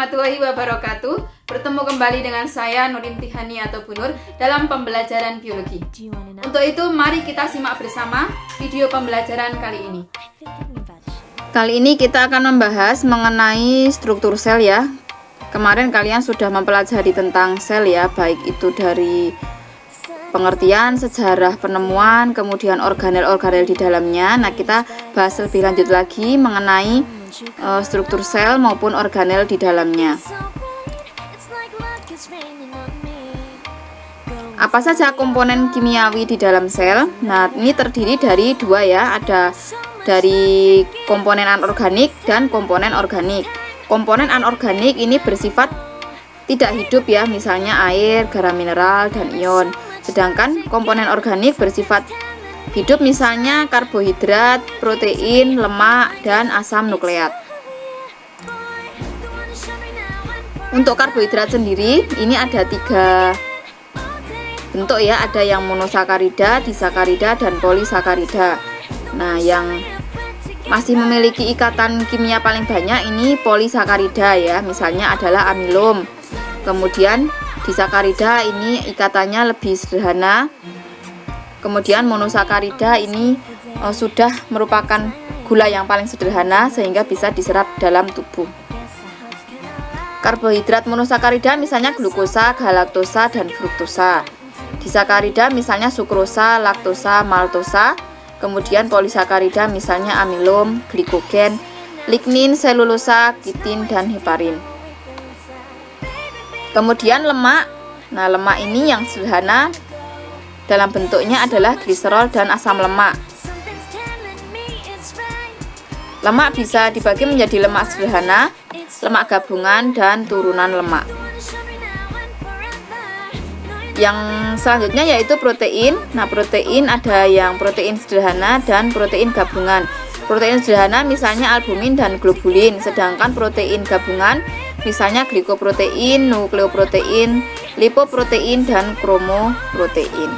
warahmatullahi wabarakatuh. Bertemu kembali dengan saya Nurin Tihani atau Bu Nur dalam pembelajaran biologi. Untuk itu mari kita simak bersama video pembelajaran kali ini. Kali ini kita akan membahas mengenai struktur sel ya. Kemarin kalian sudah mempelajari tentang sel ya, baik itu dari pengertian, sejarah penemuan, kemudian organel-organel di dalamnya. Nah, kita bahas lebih lanjut lagi mengenai struktur sel maupun organel di dalamnya. Apa saja komponen kimiawi di dalam sel? Nah, ini terdiri dari dua ya, ada dari komponen anorganik dan komponen organik. Komponen anorganik ini bersifat tidak hidup ya, misalnya air, garam mineral, dan ion. Sedangkan komponen organik bersifat hidup, misalnya karbohidrat, protein, lemak, dan asam nukleat. Untuk karbohidrat sendiri, ini ada 3 bentuk ya, ada yang monosakarida, disakarida, dan polisakarida. Nah, yang masih memiliki ikatan kimia paling banyak ini polisakarida ya, misalnya adalah amilum. Kemudian disakarida ini ikatannya lebih sederhana. Kemudian monosakarida ini sudah merupakan gula yang paling sederhana sehingga bisa diserap dalam tubuh. Karbohidrat monosakarida misalnya glukosa, galaktosa, dan fruktosa. Disakarida misalnya sukrosa, laktosa, maltosa. Kemudian polisakarida misalnya amilum, glikogen, lignin, selulosa, kitin, dan heparin. Kemudian lemak. Nah, lemak ini yang sederhana dalam bentuknya adalah gliserol dan asam lemak. Lemak bisa dibagi menjadi lemak sederhana, lemak gabungan, dan turunan lemak. Yang selanjutnya yaitu protein. Nah, protein ada yang protein sederhana dan protein gabungan. Protein sederhana misalnya albumin dan globulin, sedangkan protein gabungan misalnya glikoprotein, nukleoprotein, lipoprotein, dan kromoprotein.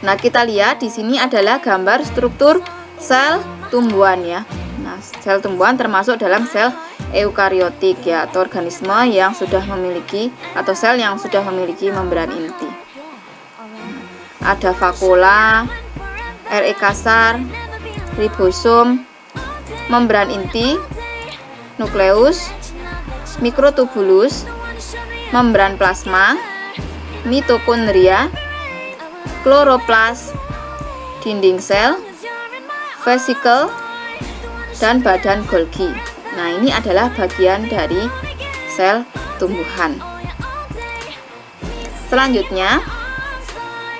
Nah, kita lihat di sini adalah gambar struktur sel tumbuhan ya. Nah, sel tumbuhan termasuk dalam sel eukariotik ya, atau organisme yang sudah memiliki atau sel yang sudah memiliki membran inti. Ada vakuola, RE kasar, ribosom, membran inti, nukleus, mikrotubulus, membran plasma, mitokondria, kloroplas, dinding sel, vesikel, dan badan Golgi. Nah, ini adalah bagian dari sel tumbuhan. Selanjutnya,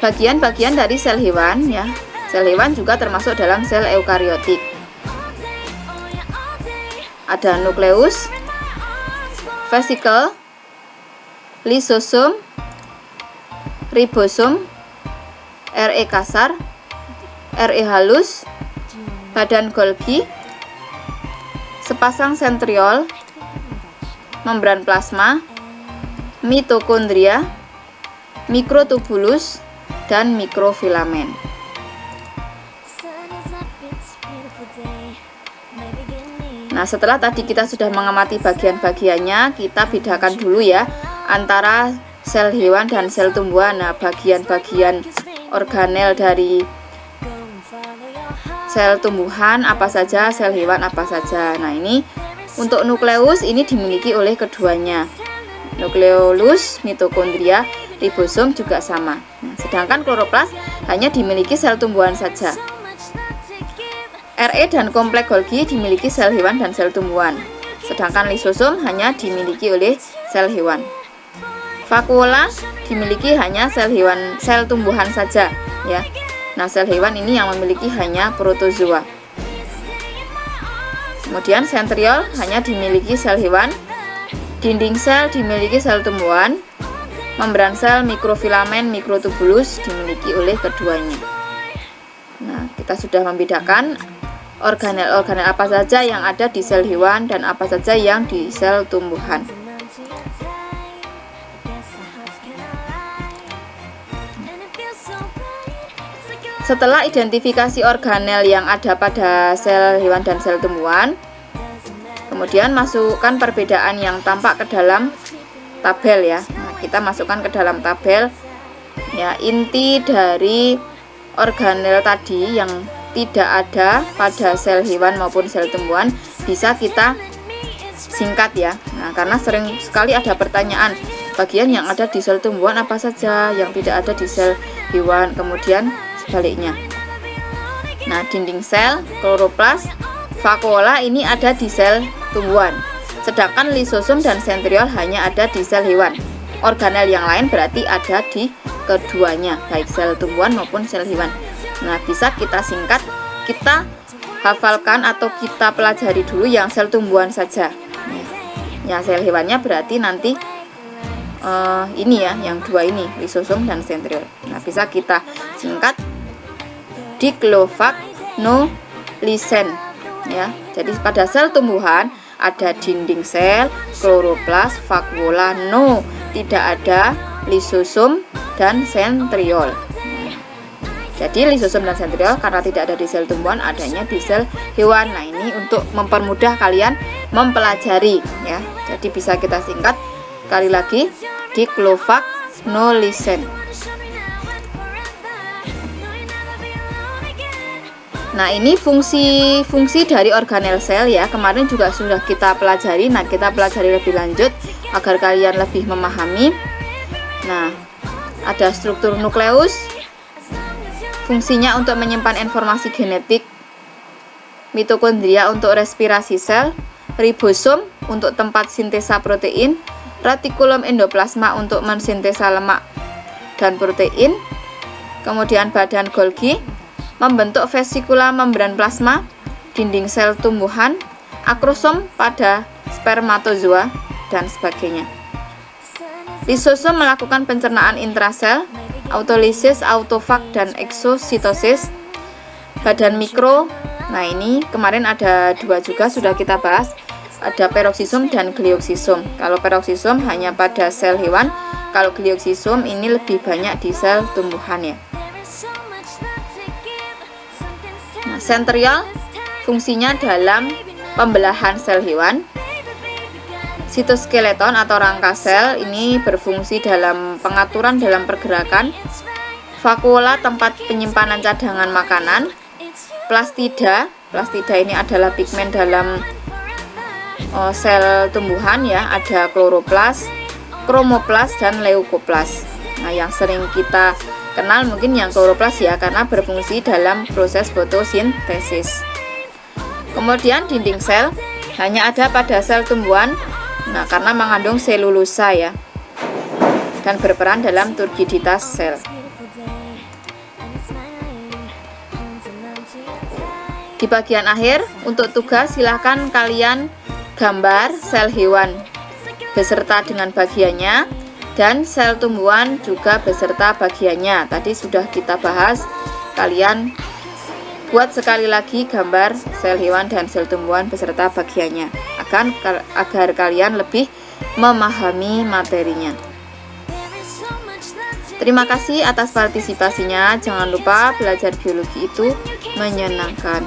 bagian-bagian dari sel hewan ya. Sel hewan juga termasuk dalam sel eukariotik. Ada nukleus, vesikel, lisosom, ribosom, RE kasar, RE halus, badan Golgi, sepasang sentriol, membran plasma, mitokondria, mikrotubulus, dan mikrofilamen. Nah, setelah tadi kita sudah mengamati bagian-bagiannya, kita bedakan dulu ya antara sel hewan dan sel tumbuhan. Nah, bagian-bagian organel dari sel tumbuhan apa saja, sel hewan apa saja. Nah, ini untuk nukleus ini dimiliki oleh keduanya. Nukleolus, mitokondria, ribosom juga sama. Nah, sedangkan kloroplas hanya dimiliki sel tumbuhan saja. RE dan kompleks Golgi dimiliki sel hewan dan sel tumbuhan. Sedangkan lisosom hanya dimiliki oleh sel hewan. Vakuola dimiliki hanya sel hewan, sel tumbuhan saja ya. Nah, sel hewan ini yang memiliki hanya protozoa. Kemudian sentriol hanya dimiliki sel hewan, dinding sel dimiliki sel tumbuhan, membran sel, mikrofilamen, mikrotubulus dimiliki oleh keduanya. Nah, kita sudah membedakan organel-organel apa saja yang ada di sel hewan dan apa saja yang di sel tumbuhan. Setelah identifikasi organel yang ada pada sel hewan dan sel tumbuhan, kemudian masukkan perbedaan yang tampak ke dalam tabel ya. Nah, kita masukkan ke dalam tabel ya, inti dari organel tadi yang tidak ada pada sel hewan maupun sel tumbuhan bisa kita singkat ya. Nah, karena sering sekali ada pertanyaan, bagian yang ada di sel tumbuhan apa saja yang tidak ada di sel hewan, kemudian sebaliknya. Nah, dinding sel, kloroplas, vakuola ini ada di sel tumbuhan, sedangkan lisosom dan sentriol hanya ada di sel hewan. Organel yang lain berarti ada di keduanya, baik sel tumbuhan maupun sel hewan. Nah, bisa kita singkat, kita hafalkan atau kita pelajari dulu yang sel tumbuhan saja. Ya, sel hewannya berarti nanti ini ya, yang dua ini, lisosom dan sentriol. Nah, bisa kita singkat diklofagnolysen ya. Jadi pada sel tumbuhan ada dinding sel, kloroplas, vakuola, tidak ada lisosom dan sentriol. Jadi lisosom dan sentriol karena tidak ada di sel tumbuhan, adanya di sel hewan. Nah, ini untuk mempermudah kalian mempelajari ya. Jadi bisa kita singkat sekali lagi, diklofagnolysen. Nah, ini fungsi dari organel sel ya. Kemarin juga sudah kita pelajari. Nah, kita pelajari lebih lanjut agar kalian lebih memahami. Nah, ada struktur nukleus, fungsinya untuk menyimpan informasi genetik, mitokondria untuk respirasi sel, ribosom untuk tempat sintesa protein, retikulum endoplasma untuk mensintesa lemak dan protein, kemudian badan Golgi membentuk vesikula membran plasma, dinding sel tumbuhan, akrosom pada spermatozoa, dan sebagainya. Lisosom melakukan pencernaan intrasel, autolisis, autofag, dan exositosis. Badan mikro, nah ini kemarin ada dua juga sudah kita bahas, ada peroksisom dan glioksisom. Kalau peroksisom hanya pada sel hewan, kalau glioksisom ini lebih banyak di sel tumbuhan ya. Nah, sentriol fungsinya dalam pembelahan sel hewan. Sitoskeleton atau rangka sel ini berfungsi dalam pengaturan dalam pergerakan. Vakuola tempat penyimpanan cadangan makanan. Plastida ini adalah pigmen dalam sel tumbuhan ya, ada kloroplas, kromoplas, dan leukoplas. Nah, yang sering kita kenal mungkin yang kloroplas ya, karena berfungsi dalam proses fotosintesis. Kemudian dinding sel hanya ada pada sel tumbuhan, nah karena mengandung selulosa ya, dan berperan dalam turgiditas sel. Di bagian akhir untuk tugas silahkan kalian gambar sel hewan beserta dengan bagiannya dan sel tumbuhan juga beserta bagiannya. Tadi sudah kita bahas, kalian buat sekali lagi gambar sel hewan dan sel tumbuhan beserta bagiannya agar kalian lebih memahami materinya. Terima kasih atas partisipasinya. Jangan lupa belajar biologi itu menyenangkan.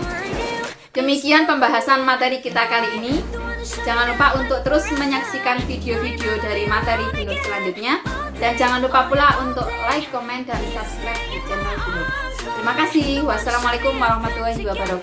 Demikian pembahasan materi kita kali ini. Jangan lupa untuk terus menyaksikan video-video dari materi Binur selanjutnya. Dan jangan lupa pula untuk like, komen, dan subscribe di channel Binur. Terima kasih. Wassalamualaikum warahmatullahi wabarakatuh.